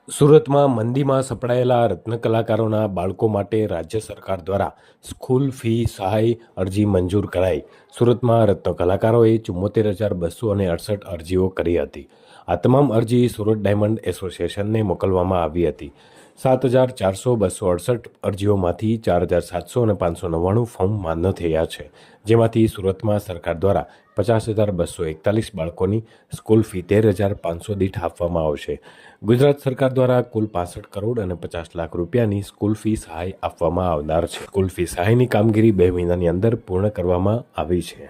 સુરતમાં મંદીમાં સપડાયેલા રત્નકલાકારોના બાળકો માટે રાજ્ય સરકાર દ્વારા સ્કૂલ ફી સહાય અરજી મંજૂર કરાઈ. સુરતમાં રત્નકલાકારોએ 74,268 અરજીઓ કરી હતી. આ તમામ અરજી સુરત ડાયમંડ એસોસિએશનને મોકલવામાં આવી હતી. 7,400,268 અરજીઓમાંથી 4,700 અને 599 ફોર્મ માન્ય થયા છે, જેમાંથી સુરતમાં સરકાર દ્વારા 50,241 બાળકોની સ્કૂલ ફી 13,500 દીઠ આપવામાં આવશે. ગુજરાત સરકાર દ્વારા કુલ 65 કરોડ અને 50 લાખ રૂપિયાની સ્કૂલ ફી સહાય આપવામાં આવનાર છે. સ્કૂલ ફી સહાયની કામગીરી 2 મહિનાની અંદર પૂર્ણ કરવામાં આવી છે.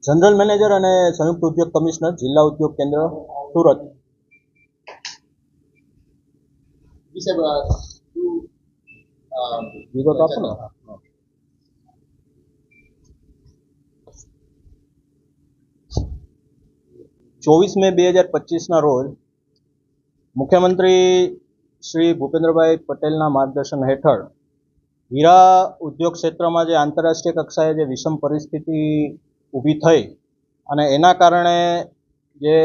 જનરલ મેનેજર અને સંયુક્ત ઉદ્યોગ કમિશનર, જિલ્લા ઉદ્યોગ કેન્દ્ર, સુરત. વિગત આપો ને. 24 મે 2025 રોજ મુખ્યમંત્રી શ્રી ભૂપેન્દ્રભાઈ પટેલના માર્ગદર્શન હેઠળ હીરા ઉદ્યોગ ક્ષેત્રમાં જે આંતરરાષ્ટ્રીય કક્ષાએ જે વિષમ પરિસ્થિતિ ઊભી થઈ અને એના કારણે જે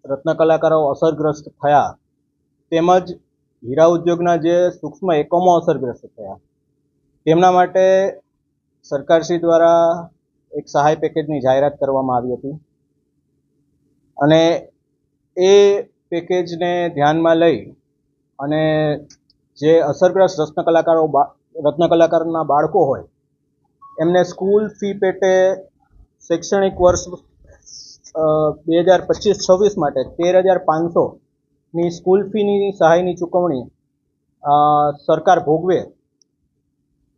રત્નકલાકારો અસરગ્રસ્ત થયા, તેમજ હીરા ઉદ્યોગના જે સૂક્ષ્મ એકમો અસરગ્રસ્ત થયા, તેમના માટે સરકારશ્રી દ્વારા એક સહાય પેકેજની જાહેરાત કરવામાં આવી હતી અને એ પેકેજને ધ્યાનમાં લઈ અને જે અસરગ્રસ્ત રત્નકલાકારના બાળકો હોય એમને સ્કૂલ ફી પેટે શૈક્ષણિક વર્ષ 2025-26 માટે 13,500ની સ્કૂલ ફીની સહાયની ચૂકવણી સરકાર ભોગવે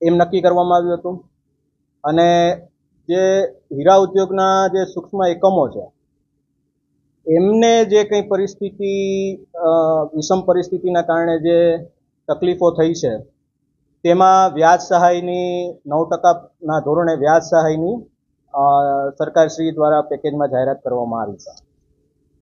એમ નક્કી કરવામાં આવ્યું હતું. અને જે હીરા ઉદ્યોગના જે સૂક્ષ્મ એકમો છે એમને જે કંઈ પરિસ્થિતિ વિષમ પરિસ્થિતિના કારણે જે તકલીફો થઈ છે તેમાં વ્યાજ સહાયની 9% ધોરણે વ્યાજ સહાયની સરકારશ્રી દ્વારા પેકેજમાં જાહેરાત કરવામાં આવી છે.